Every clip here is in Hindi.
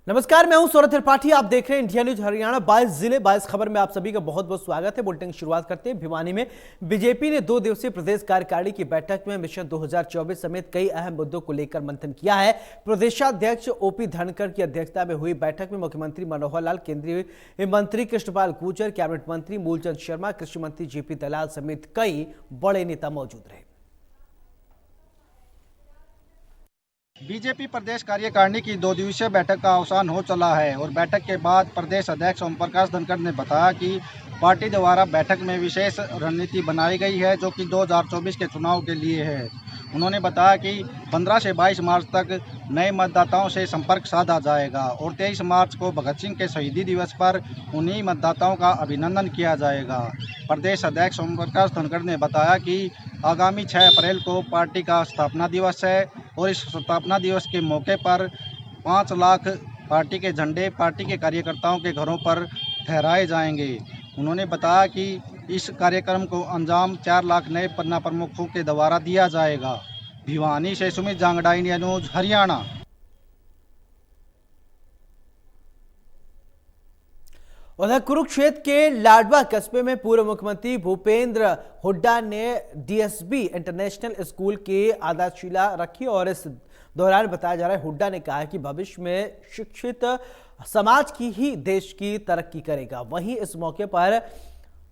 नमस्कार, मैं हूं सौरभ त्रिपाठी। आप देख रहे हैं इंडिया न्यूज हरियाणा। 22 जिले 22 खबर में आप सभी का बहुत बहुत स्वागत है। बुलेटिन की शुरुआत करते हैं। भिवानी में बीजेपी ने 2 दिवसीय प्रदेश कार्यकारिणी की बैठक में मिशन 2024 समेत कई अहम मुद्दों को लेकर मंथन किया है। प्रदेशाध्यक्ष ओपी धनखड़ की अध्यक्षता में हुई बैठक में मुख्यमंत्री मनोहर लाल, केंद्रीय मंत्री कृष्णपाल गुर्जर, कैबिनेट मंत्री मूलचंद शर्मा, कृषि मंत्री जेपी दलाल समेत कई बड़े नेता मौजूद रहे। बीजेपी प्रदेश कार्यकारिणी की 2 दिवसीय बैठक का अवसान हो चला है और बैठक के बाद प्रदेश अध्यक्ष ओम प्रकाश धनखड़ ने बताया कि पार्टी द्वारा बैठक में विशेष रणनीति बनाई गई है जो कि 2024 के चुनाव के लिए है। उन्होंने बताया कि 15 से 22 मार्च तक नए मतदाताओं से संपर्क साधा जाएगा और 23 मार्च को भगत सिंह के शहीदी दिवस पर उन्हीं मतदाताओं का अभिनंदन किया जाएगा। प्रदेश अध्यक्ष ओम प्रकाश धनखड़ ने बताया कि आगामी 6 अप्रैल को पार्टी का स्थापना दिवस है और इस स्थापना दिवस के मौके पर 5 लाख पार्टी के झंडे पार्टी के कार्यकर्ताओं के घरों पर फहराए जाएंगे। उन्होंने बताया कि इस कार्यक्रम को अंजाम 4 लाख नए पन्ना प्रमुखों के द्वारा दिया जाएगा। भिवानी से सुमित जांगड़ा, इंडिया न्यूज हरियाणा। उधर कुरुक्षेत्र के लाडवा कस्बे में पूर्व मुख्यमंत्री भूपेंद्र हुड्डा ने डीएसबी इंटरनेशनल स्कूल की आधारशिला रखी और इस दौरान बताया जा रहा है हुड्डा ने कहा कि भविष्य में शिक्षित समाज की ही देश की तरक्की करेगा। वहीं इस मौके पर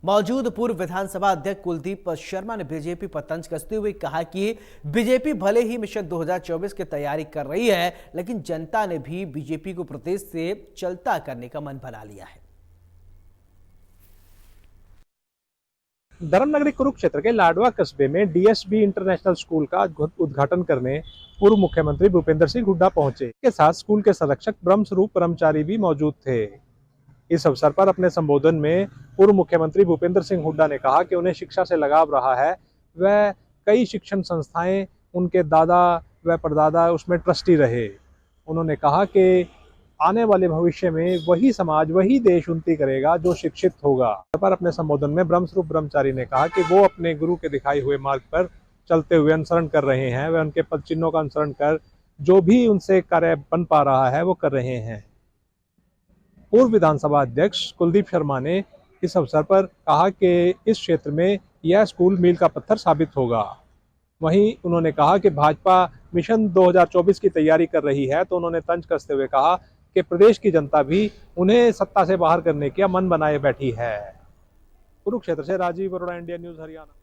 मौजूद पूर्व विधानसभा अध्यक्ष कुलदीप शर्मा ने बीजेपी पर तंज कसते हुए कहा कि बीजेपी भले ही मिशन 2024 की तैयारी कर रही है, लेकिन जनता ने भी बीजेपी को प्रदेश से चलता करने का मन बना लिया है। धर्मनगरी कुरुक्षेत्र के लाडवा कस्बे में डीएसबी इंटरनेशनल स्कूल का उद्घाटन करने पूर्व मुख्यमंत्री भूपेंद्र सिंह हुड्डा पहुंचे। के साथ स्कूल के संरक्षक ब्रह्मस्वरूप ब्रह्मचारी भी मौजूद थे। इस अवसर पर अपने संबोधन में पूर्व मुख्यमंत्री भूपेंद्र सिंह हुड्डा ने कहा कि उन्हें शिक्षा से लगाव रहा है। वह कई शिक्षण संस्थाएं, उनके दादा व परदादा उसमें ट्रस्टी रहे। उन्होंने कहा कि आने वाले भविष्य में वही समाज, वही देश उन्नति करेगा जो शिक्षित होगा। पर अपने संबोधन में ब्रह्मस्वरूप ब्रह्मचारी ने कहा कि वो अपने गुरु के दिखाए हुए मार्ग पर चलते हुए अनुसरण कर रहे हैं। वे उनके पद चिन्हों का अनुसरण कर जो भी उनसे कार्य बन पा रहा है वो कर रहे हैं। पूर्व विधानसभा अध्यक्ष कुलदीप शर्मा ने इस अवसर पर कहा कि इस क्षेत्र में यह स्कूल मील का पत्थर साबित होगा। वहीं उन्होंने कहा कि भाजपा मिशन 2024 की तैयारी कर रही है, तो उन्होंने तंज कसते हुए कहा कि प्रदेश की जनता भी उन्हें सत्ता से बाहर करने का मन बनाए बैठी है। कुरुक्षेत्र से Rajiv Arora, India news Haryana.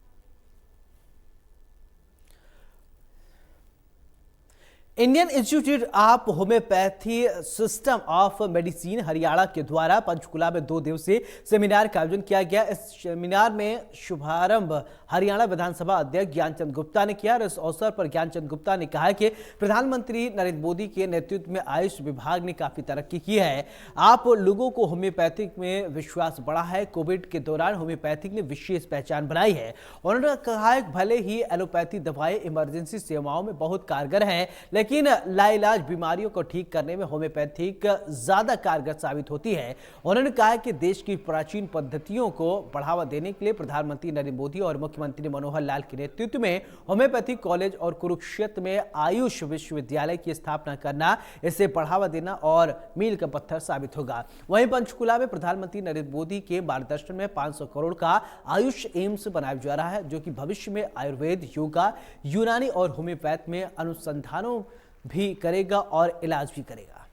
Indian institute of homeopathy system of medicine Haryana के द्वारा पंचकुला में 2 दिवसीय सेमिनार का आयोजन किया गया। इस सेमिनार में शुभारंभ हरियाणा विधानसभा अध्यक्ष ज्ञानचंद गुप्ता ने किया और इस अवसर पर ज्ञानचंद गुप्ता ने कहा कि प्रधानमंत्री नरेंद्र मोदी के नेतृत्व में आयुष विभाग ने काफी तरक्की की है। आप लोगों को होम्योपैथिक में विश्वास बढ़ा है। कोविड के दौरान होम्योपैथिक ने विशेष पहचान बनाई है। उन्होंने कहा है भले ही एलोपैथी दवाएं इमरजेंसी सेवाओं में बहुत कारगर है, लेकिन लाइलाज बीमारियों को ठीक करने में होम्योपैथिक ज्यादा कारगर साबित होती है। उन्होंने कहा कि देश की प्राचीन पद्धतियों को बढ़ावा देने के लिए प्रधानमंत्री नरेंद्र मोदी और मुख्यमंत्री मनोहर लाल के नेतृत्व में होम्योपैथिक कॉलेज और कुरुक्षेत्र में आयुष विश्वविद्यालय की स्थापना करना, इसे बढ़ावा देना और मील का पत्थर साबित होगा। वहीं पंचकुला में प्रधानमंत्री नरेंद्र मोदी के मार्गदर्शन में 500 करोड़ का आयुष एम्स बनाया जा रहा है, जो कि भविष्य में आयुर्वेद, योगा, यूनानी और होम्योपैथ में अनुसंधानों भी करेगा और इलाज भी करेगा।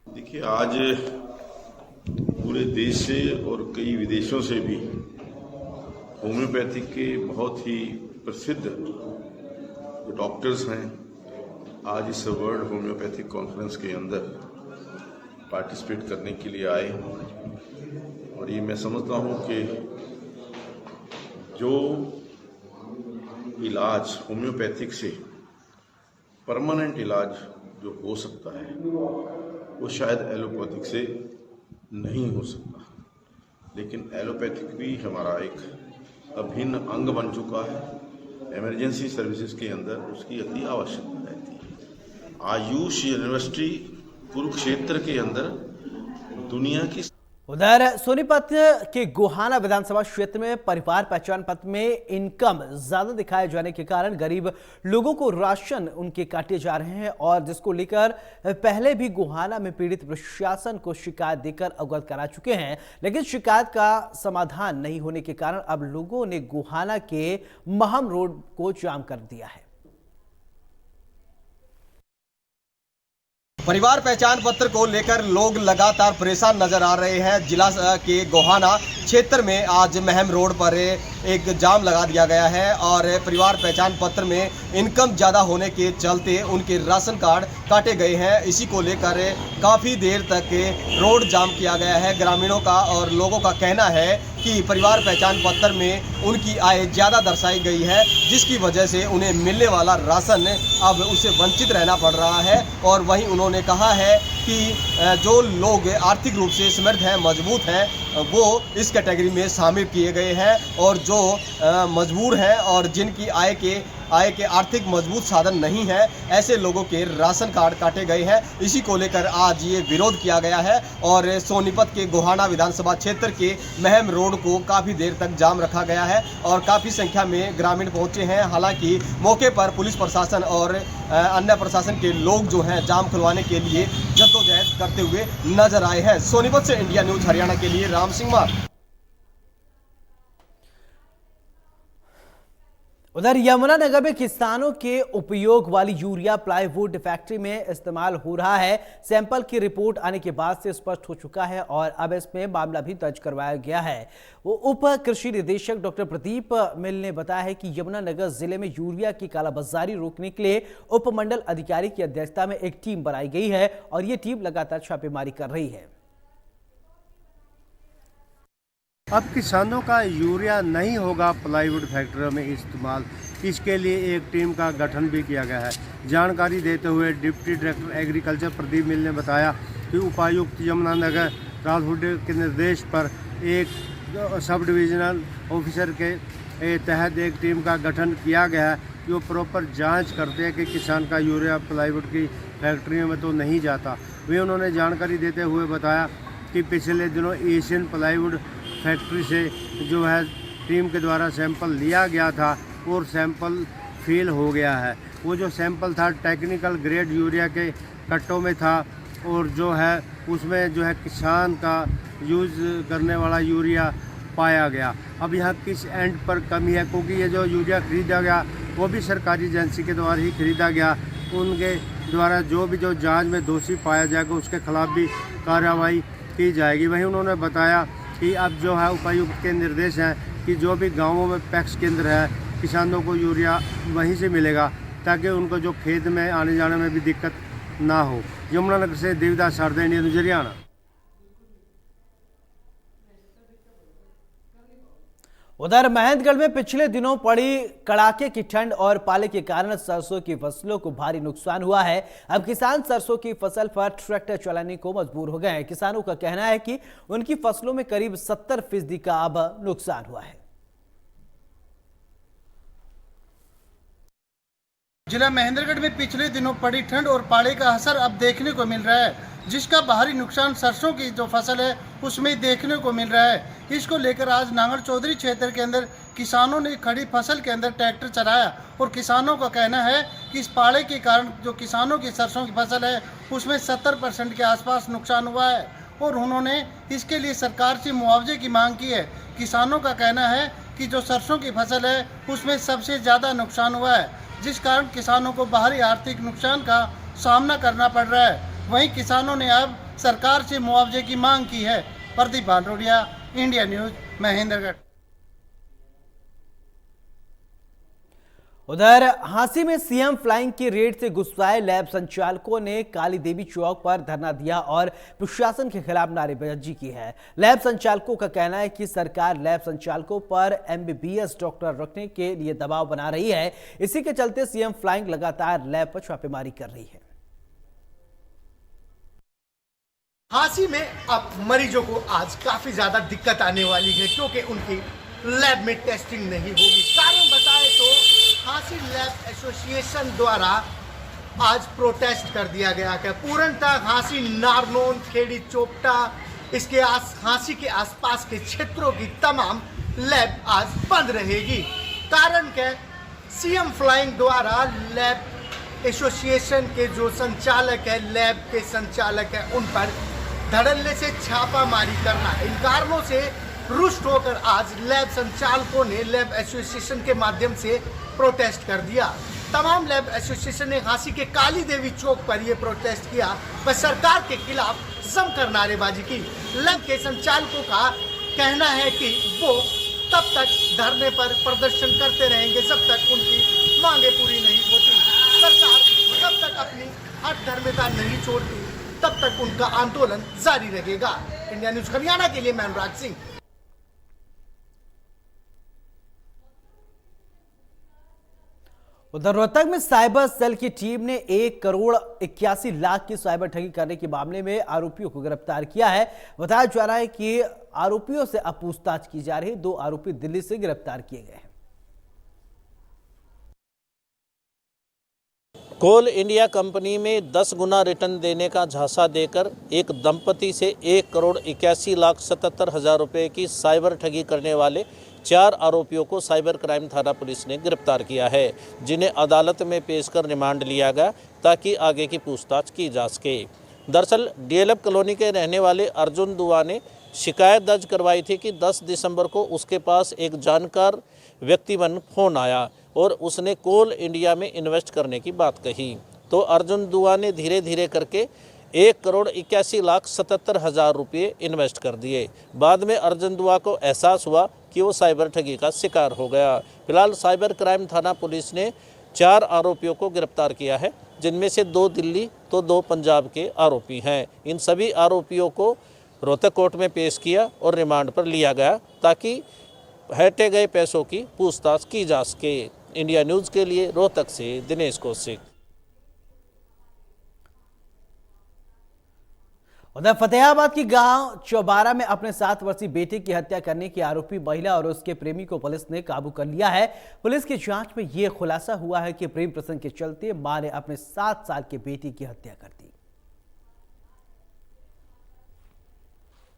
देखिए, आज पूरे देश से और कई विदेशों से भी होम्योपैथिक के बहुत ही प्रसिद्ध जो डॉक्टर्स हैं आज इस वर्ल्ड होम्योपैथिक कॉन्फ्रेंस के अंदर पार्टिसिपेट करने के लिए आए। और ये मैं समझता हूँ कि जो इलाज होम्योपैथिक से परमानेंट इलाज जो हो सकता है वो शायद एलोपैथिक से नहीं हो सकता, लेकिन एलोपैथिक भी हमारा एक अभिन्न अंग बन चुका है। इमरजेंसी सर्विसेज के अंदर उसकी अति आवश्यकता रहती है। आयुष यूनिवर्सिटी कुरुक्षेत्र के अंदर दुनिया की उधर सोनीपत के गोहाना विधानसभा क्षेत्र में परिवार पहचान पत्र में इनकम ज्यादा दिखाए जाने के कारण गरीब लोगों को राशन उनके काटे जा रहे हैं और जिसको लेकर पहले भी गोहाना में पीड़ित प्रशासन को शिकायत देकर अवगत करा चुके हैं, लेकिन शिकायत का समाधान नहीं होने के कारण अब लोगों ने गोहाना के महम रोड को जाम कर दिया है। परिवार पहचान पत्र को लेकर लोग लगातार परेशान नजर आ रहे हैं। जिला के गोहाना क्षेत्र में आज महम रोड पर एक जाम लगा दिया गया है और परिवार पहचान पत्र में इनकम ज़्यादा होने के चलते उनके राशन कार्ड काटे गए हैं। इसी को लेकर काफ़ी देर तक रोड जाम किया गया है। ग्रामीणों का और लोगों का कहना है कि परिवार पहचान पत्र में उनकी आय ज़्यादा दर्शाई गई है, जिसकी वजह से उन्हें मिलने वाला राशन अब उससे वंचित रहना पड़ रहा है। और वहीं उन्होंने कहा है कि जो लोग आर्थिक रूप से समृद्ध हैं, मजबूत हैं, वो इस कैटेगरी में शामिल किए गए हैं और जो मजबूर हैं और जिनकी आय के आर्थिक मजबूत साधन नहीं है, ऐसे लोगों के राशन कार्ड काटे गए हैं। इसी को लेकर आज ये विरोध किया गया है और सोनीपत के गोहाना विधानसभा क्षेत्र के महम रोड को काफ़ी देर तक जाम रखा गया है और काफ़ी संख्या में ग्रामीण पहुंचे हैं। हालांकि मौके पर पुलिस प्रशासन और अन्य प्रशासन के लोग जो हैं जाम खुलवाने के लिए जद्दोजहद करते हुए नजर आए हैं। सोनीपत से इंडिया न्यूज हरियाणा के लिए राम सिंह मान। उधर यमुनानगर में किसानों के उपयोग वाली यूरिया प्लाईवुड फैक्ट्री में इस्तेमाल हो रहा है। सैंपल की रिपोर्ट आने के बाद से स्पष्ट हो चुका है और अब इसमें मामला भी दर्ज करवाया गया है। उप कृषि निदेशक डॉक्टर प्रदीप मिल ने बताया है कि यमुनानगर जिले में यूरिया की कालाबाजारी रोकने के लिए उपमंडल अधिकारी की अध्यक्षता में एक टीम बनाई गई है और ये टीम लगातार छापेमारी कर रही है। अब किसानों का यूरिया नहीं होगा प्लाईवुड फैक्ट्रियों में इस्तेमाल, इसके लिए एक टीम का गठन भी किया गया है। जानकारी देते हुए डिप्टी डायरेक्टर एग्रीकल्चर प्रदीप मिल ने बताया कि उपायुक्त यमुनानगर राजपुर के निर्देश पर एक सब डिविजनल ऑफिसर के तहत एक टीम का गठन किया गया है जो प्रॉपर जांच करते हैं कि किसान का यूरिया प्लाईवुड की फैक्ट्रियों में तो नहीं जाता। वे उन्होंने जानकारी देते हुए बताया कि पिछले दिनों एशियन प्लाईवुड फैक्ट्री से जो है टीम के द्वारा सैंपल लिया गया था और सैंपल फेल हो गया है। वो जो सैंपल था टेक्निकल ग्रेड यूरिया के कट्टों में था और जो है उसमें जो है किसान का यूज़ करने वाला यूरिया पाया गया। अब यहाँ किस एंड पर कमी है, क्योंकि ये जो यूरिया खरीदा गया वो भी सरकारी एजेंसी के द्वारा ही खरीदा गया। उनके द्वारा जो जांच में दोषी पाया जाएगा उसके खिलाफ भी कार्रवाई की जाएगी। वहीं उन्होंने बताया कि अब जो है उपायुक्त के निर्देश हैं कि जो भी गांवों में पैक्स केंद्र है किसानों को यूरिया वहीं से मिलेगा ताकि उनको जो खेत में आने जाने में भी दिक्कत ना हो। यमुनानगर से देवदास शारदा, इंडिया न्यूज़ हरियाणा। उधर महेंद्रगढ़ में पिछले दिनों पड़ी कड़ाके की ठंड और पाले के कारण सरसों की फसलों को भारी नुकसान हुआ है। अब किसान सरसों की फसल पर ट्रैक्टर चलाने को मजबूर हो गए हैं। किसानों का कहना है कि उनकी फसलों में करीब 70% का अब नुकसान हुआ है। जिला महेंद्रगढ़ में पिछले दिनों पड़ी ठंड और पाले का असर अब देखने को मिल रहा है, जिसका बाहरी नुकसान सरसों की जो फसल है उसमें देखने को मिल रहा है। इसको लेकर आज नांगल चौधरी क्षेत्र के अंदर किसानों ने खड़ी फसल के अंदर ट्रैक्टर चलाया और किसानों का कहना है कि इस पाले के कारण जो किसानों की सरसों की फसल है उसमें 70% के आसपास नुकसान हुआ है और उन्होंने इसके लिए सरकार से मुआवजे की मांग की है। किसानों का कहना है कि जो सरसों की फसल है उसमें सबसे ज़्यादा नुकसान हुआ है, जिस कारण किसानों को बाहरी आर्थिक नुकसान का सामना करना पड़ रहा है। वहीं किसानों ने अब सरकार से मुआवजे की मांग की है। Pradeep Bhanrodia, India news, Mahendragarh. उधर हांसी में सीएम फ्लाइंग की रेड से गुस्साए लैब संचालकों ने काली देवी चौक पर धरना दिया और प्रशासन के खिलाफ नारेबाजी की है। लैब संचालकों का कहना है कि सरकार लैब संचालकों पर एमबीबीएस डॉक्टर रखने के लिए दबाव बना रही है। इसी के चलते सीएम फ्लाइंग लगातार लैब पर छापेमारी कर रही है। हांसी में अब मरीजों को आज काफी ज्यादा दिक्कत आने वाली है क्योंकि उनकी लैब में टेस्टिंग नहीं होगी। कारण बताए तो हांसी लैब एसोसिएशन द्वारा आज प्रोटेस्ट कर दिया गया है। पूर्णतः हांसी, नारनौल, खेड़ी, चोपटा इसके हांसी के आसपास के क्षेत्रों की तमाम लैब आज बंद रहेगी। कारण क्या? सीएम फ्लाइंग द्वारा लैब एसोसिएशन के जो संचालक है, लैब के संचालक है, उन पर धड़ल्ले से छापामारी करना। इन कारणों से रुष्ट होकर आज लैब संचालकों ने लैब एसोसिएशन के माध्यम से प्रोटेस्ट कर दिया। तमाम लैब एसोसिएशन ने झांसी के काली देवी चौक पर यह प्रोटेस्ट किया व सरकार के खिलाफ जमकर नारेबाजी की। लैब के संचालकों का कहना है कि वो तब तक धरने पर प्रदर्शन करते रहेंगे जब तक उनकी मांगे पूरी नहीं होती। सरकार तब तक अपनी हठधर्मिता नहीं छोड़ती, तब तक उनका आंदोलन जारी रहेगा। इंडिया न्यूज हरियाणा के लिए मैं अनुराग सिंह। उधर रोहतक में साइबर सेल की टीम ने 1 करोड़ 81 लाख की साइबर ठगी करने के मामले में आरोपियों को गिरफ्तार किया है। बताया जा रहा है कि आरोपियों से अब पूछताछ की जा रही है। 2 आरोपी दिल्ली से गिरफ्तार किए गए हैं। कोल इंडिया कंपनी में 10 गुना रिटर्न देने का झांसा देकर एक दंपति से 1,81,77,000 रुपए की साइबर ठगी करने वाले 4 आरोपियों को साइबर क्राइम थाना पुलिस ने गिरफ्तार किया है, जिन्हें अदालत में पेश कर रिमांड लिया गया ताकि आगे की पूछताछ की जा सके। दरअसल डीएलएफ कॉलोनी के रहने वाले अर्जुन दुआ ने शिकायत दर्ज करवाई थी कि 10 दिसंबर को उसके पास एक जानकार व्यक्तिवन फ़ोन आया और उसने कोल इंडिया में इन्वेस्ट करने की बात कही। तो अर्जुन दुआ ने धीरे धीरे करके 1,81,77,000 रुपये इन्वेस्ट कर दिए। बाद में अर्जुन दुआ को एहसास हुआ कि वो साइबर ठगी का शिकार हो गया। फिलहाल साइबर क्राइम थाना पुलिस ने 4 आरोपियों को गिरफ्तार किया है, जिनमें से 2 दिल्ली तो 2 पंजाब के आरोपी हैं। इन सभी आरोपियों को रोहतक कोर्ट में पेश किया और रिमांड पर लिया गया ताकि हटे गए पैसों की पूछताछ की जा सके। इंडिया न्यूज़ के लिए रोहतक से दिनेश कौशिक। उधर फतेहाबाद की गांव चौबारा में अपने 7 वर्षीय बेटे की हत्या करने की आरोपी महिला और उसके प्रेमी को पुलिस ने काबू कर लिया है। पुलिस की जांच में यह खुलासा हुआ है कि प्रेम प्रसंग के चलते मां ने अपने 7 साल के बेटे की हत्या कर दी।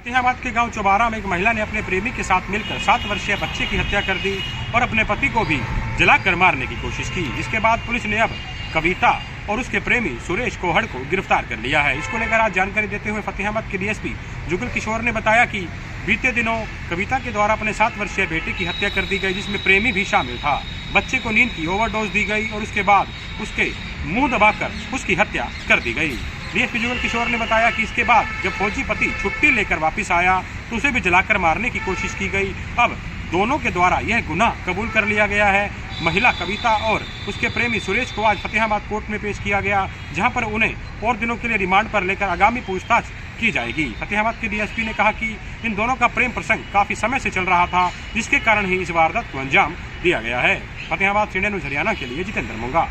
फतेहाबाद के गांव चौबारा में एक महिला ने अपने प्रेमी के साथ मिलकर 7 वर्षीय बच्चे की हत्या कर दी और अपने पति को भी जलाकर मारने की कोशिश की। जिसके बाद पुलिस ने अब कविता और उसके प्रेमी सुरेश कोहड़ को गिरफ्तार कर लिया है। इसको लेकर आज जानकारी देते हुए फतेहाबाद के डीएसपी जुगल किशोर ने बताया कि बीते दिनों कविता के द्वारा अपने 7 वर्षीय बेटे की हत्या कर दी गई, जिसमें प्रेमी भी शामिल था। बच्चे को नींद की ओवरडोज दी गई और उसके बाद उसके मुंह दबाकर उसकी हत्या कर दी गई। डीएसपी जुगल किशोर ने बताया कि इसके बाद जब फौजी पति छुट्टी लेकर वापस आया तो उसे भी जलाकर मारने की कोशिश की गई। अब दोनों के द्वारा यह गुनाह कबूल कर लिया गया है। महिला कविता और उसके प्रेमी सुरेश को आज फतेहाबाद कोर्ट में पेश किया गया, जहां पर उन्हें और दिनों के लिए रिमांड पर लेकर आगामी पूछताछ की जाएगी। फतेहाबाद के डीएसपी ने कहा कि इन दोनों का प्रेम प्रसंग काफी समय से चल रहा था, जिसके कारण ही इस वारदात को अंजाम दिया गया है। फतेहाबाद से इंडिया न्यूज़ हरियाणा के लिए जितेंद्र मुंगा।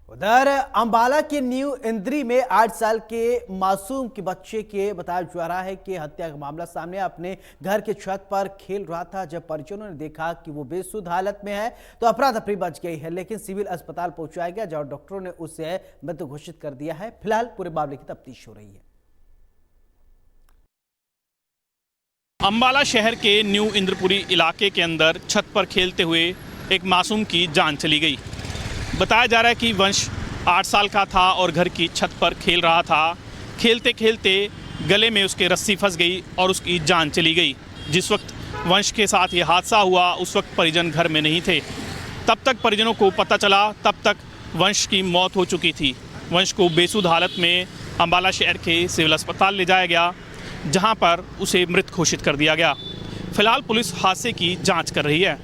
उधर अंबाला के न्यू इंद्री में 8 साल के मासूम के बच्चे के बताया जा रहा है कि हत्या का मामला सामने अपने घर के छत पर खेल रहा था। जब परिजनों ने देखा कि वो बेसुध हालत में है तो अफरा तफरी मच गई है, लेकिन सिविल अस्पताल पहुंचाया गया जहां डॉक्टरों ने उसे मृत घोषित कर दिया है। फिलहाल पूरे मामले की तफ्तीश हो रही है। अंबाला शहर के न्यू इंद्रपुरी इलाके के अंदर छत पर खेलते हुए एक मासूम की जान चली गई। बताया जा रहा है कि वंश 8 साल का था और घर की छत पर खेल रहा था। खेलते खेलते गले में उसके रस्सी फंस गई और उसकी जान चली गई। जिस वक्त वंश के साथ ये हादसा हुआ उस वक्त परिजन घर में नहीं थे। तब तक परिजनों को पता चला, तब तक वंश की मौत हो चुकी थी। वंश को बेसुध हालत में अंबाला शहर के सिविल अस्पताल ले जाया गया, जहां पर उसे मृत घोषित कर दिया गया। फिलहाल पुलिस हादसे की जाँच कर रही है।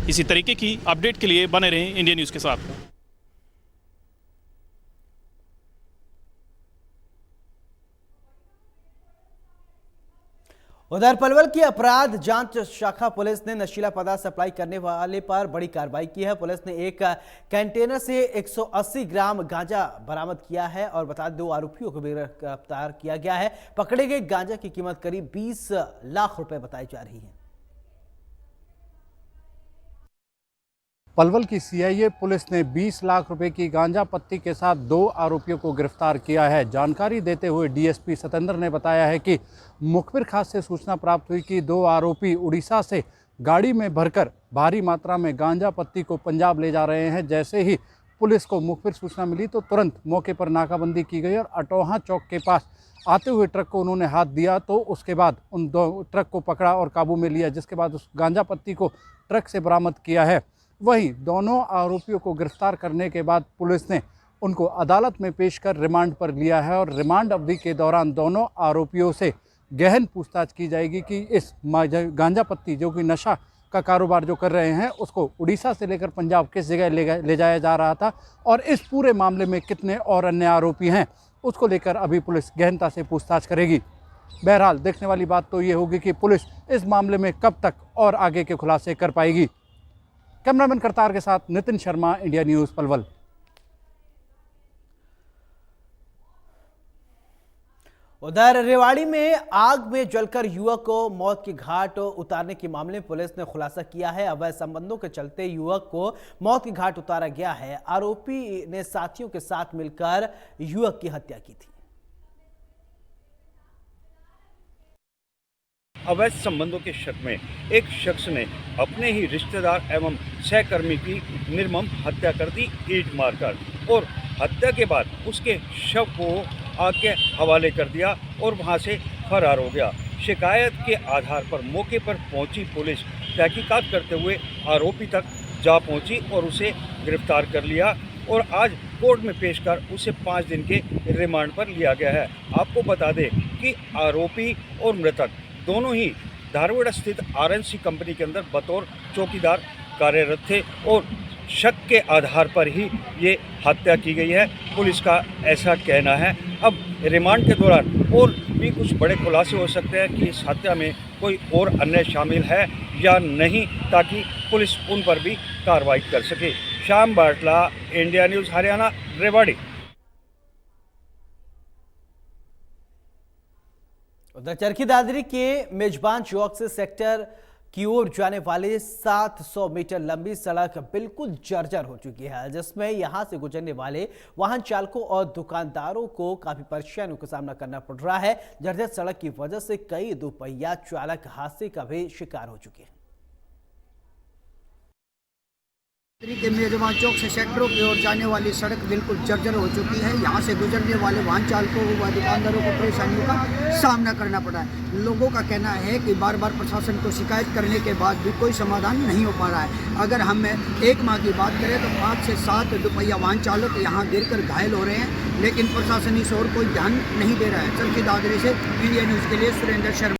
इसी तरीके की अपडेट के लिए बने रहें इंडिया न्यूज़ के साथ। उधर पलवल की अपराध जांच शाखा पुलिस ने नशीला पदार्थ सप्लाई करने वाले पर बड़ी कार्रवाई की है। पुलिस ने एक कंटेनर से 180 ग्राम गांजा बरामद किया है और बता 2 आरोपियों को भी गिरफ्तार किया गया है। पकड़े गए गांजा की कीमत करीब 20 लाख रुपए बताई जा रही है। पलवल की सीआईए पुलिस ने 20 लाख रुपए की गांजा पत्ती के साथ 2 आरोपियों को गिरफ्तार किया है। जानकारी देते हुए डीएसपी सतेंद्र ने बताया है कि मुखबिर खास से सूचना प्राप्त हुई कि 2 आरोपी उड़ीसा से गाड़ी में भरकर भारी मात्रा में गांजा पत्ती को पंजाब ले जा रहे हैं। जैसे ही पुलिस को मुखबिर सूचना मिली तो तुरंत मौके पर नाकाबंदी की गई और अटोहा चौक के पास आते हुए ट्रक को उन्होंने हाथ दिया, तो उसके बाद उन 2 ट्रक को पकड़ा और काबू में लिया, जिसके बाद उस गांजा पत्ती को ट्रक से बरामद किया है। वहीं दोनों आरोपियों को गिरफ्तार करने के बाद पुलिस ने उनको अदालत में पेश कर रिमांड पर लिया है और रिमांड अवधि के दौरान दोनों आरोपियों से गहन पूछताछ की जाएगी कि इस गांजा पत्ती जो कि नशा का कारोबार जो कर रहे हैं उसको उड़ीसा से लेकर पंजाब किस जगह ले जाया जा रहा था और इस पूरे मामले में कितने और अन्य आरोपी हैं उसको लेकर अभी पुलिस गहनता से पूछताछ करेगी। बहरहाल देखने वाली बात तो ये होगी कि पुलिस इस मामले में कब तक और आगे के खुलासे कर पाएगी। कैमरामैन करतार के साथ नितिन शर्मा, इंडिया न्यूज़, पलवल। उधर रेवाड़ी में आग में जलकर युवक को मौत की घाट उतारने के मामले में पुलिस ने खुलासा किया है। अवैध संबंधों के चलते युवक को मौत की घाट उतारा गया है। आरोपी ने साथियों के साथ मिलकर युवक की हत्या की थी। अवैध संबंधों के शक में एक शख्स ने अपने ही रिश्तेदार एवं सहकर्मी की निर्मम हत्या कर दी ईंट मारकर, और हत्या के बाद उसके शव को आग के हवाले कर दिया और वहां से फरार हो गया। शिकायत के आधार पर मौके पर पहुंची पुलिस तहकीकात करते हुए आरोपी तक जा पहुंची और उसे गिरफ्तार कर लिया और आज कोर्ट में पेश कर उसे 5 दिन के रिमांड पर लिया गया है। आपको बता दें कि आरोपी और मृतक दोनों ही धारवाड़ स्थित आरएनसी कंपनी के अंदर बतौर चौकीदार कार्यरत थे और शक के आधार पर ही ये हत्या की गई है, पुलिस का ऐसा कहना है। अब रिमांड के दौरान और भी कुछ बड़े खुलासे हो सकते हैं कि इस हत्या में कोई और अन्य शामिल है या नहीं, ताकि पुलिस उन पर भी कार्रवाई कर सके। श्याम बाटला, इंडिया न्यूज़, हरियाणा, रेवाड़ी। उधर चरखी दादरी के मेजबान चौक से सेक्टर की ओर जाने वाले 700 मीटर लंबी सड़क बिल्कुल जर्जर हो चुकी है, जिसमें यहां से गुजरने वाले वाहन चालकों और दुकानदारों को काफी परेशानियों का सामना करना पड़ रहा है। जर्जर सड़क की वजह से कई दोपहिया चालक हादसे का भी शिकार हो चुके हैं। के मेजबान चौक से सेक्टरों की ओर जाने वाली सड़क बिल्कुल जर्जर हो चुकी है। यहाँ से गुजरने वाले वाहन चालकों व दुकानदारों को परेशानियों का सामना करना पड़ा है। लोगों का कहना है कि बार बार प्रशासन को शिकायत करने के बाद भी कोई समाधान नहीं हो पा रहा है। अगर हम 1 माह की बात करें तो 5 से 7 दोपहिया वाहन चालक यहाँ गिरकर घायल हो रहे हैं, लेकिन प्रशासन इस ओर कोई ध्यान नहीं दे रहा है। चरखी दादरी से इंडिया न्यूज़ के लिए सुरेंद्र शर्मा।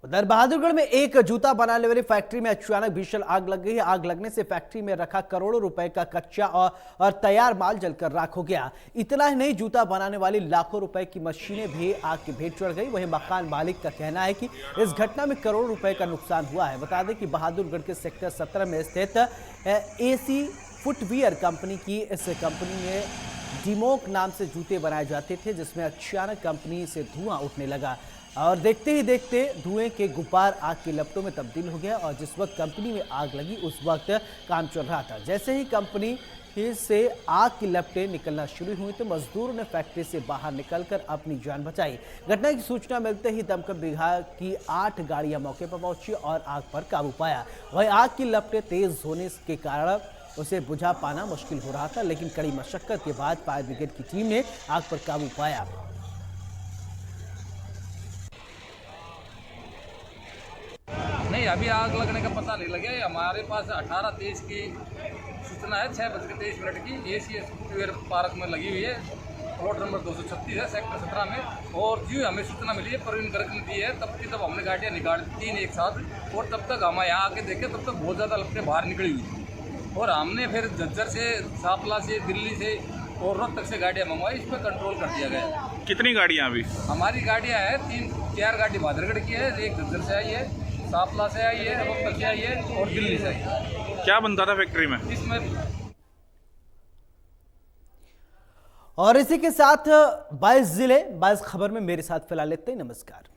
उधर बहादुरगढ़ में एक जूता बनाने वाली फैक्ट्री में अचानक भीषण आग लग गई है। आग लगने से फैक्ट्री में रखा करोड़ों रुपए का कच्चा और तैयार माल जलकर राख हो गया। इतना ही नहीं, जूता बनाने वाली लाखों रुपए की मशीनें भी आग की भेंट चढ़ गई। वहीं मकान मालिक का कहना है कि इस घटना में करोड़ों रुपए का नुकसान हुआ है। बता दें कि बहादुरगढ़ के सेक्टर 17 में स्थित एसी फुटवियर कंपनी की इस कंपनी में डिमोक नाम से जूते बनाए जाते थे, जिसमें अचानक कंपनी से धुआं उठने लगा और देखते ही देखते धुएं के गुब्बार आग की लपटों में तब्दील हो गया। और जिस वक्त कंपनी में आग लगी उस वक्त काम चल रहा था। जैसे ही कंपनी से आग की लपटें निकलना शुरू हुई तो मजदूरों ने फैक्ट्री से बाहर निकलकर अपनी जान बचाई। घटना की सूचना मिलते ही दमकल विभाग की 8 गाड़ियां मौके पर पहुंची और आग पर काबू पाया। वहीं आग की लपटें तेज होने के कारण उसे बुझा पाना मुश्किल हो रहा था, लेकिन कड़ी मशक्कत के बाद फायर ब्रिगेड की टीम ने आग पर काबू पाया। नहीं, अभी आग लगने का पता नहीं लगा। हमारे पास 18:23 की सूचना है, 6:23 की एसी फुटवियर पार्क में लगी हुई है। प्लॉट नंबर 236 है सेक्टर 17 में। और जो हमें सूचना मिली है प्रवीण गर्ग ने दी है, तब की तब हमने गाड़ियाँ निकाल दी 3 एक साथ, और तब तक हम यहाँ आके देखे तब तक बहुत ज़्यादा लपटें बाहर निकली हुई थी। और हमने फिर झज्जर से, सापला से, दिल्ली से और रोहतक से गाड़ियाँ मंगवाई, इस पर कंट्रोल कर दिया गया। कितनी गाड़ियाँ अभी? हमारी गाड़ियाँ हैं 3-4 गाड़ी बहादुरगढ़ की है, एक झज्जर से आई है, सापला से आई है, रोहतक से आई है और दिल्ली से आई है। क्या बनता था फैक्ट्री में? इसमें और इसी के साथ 22 जिले 22 खबर में मेरे साथ फिलहाल लेते हैं। नमस्कार।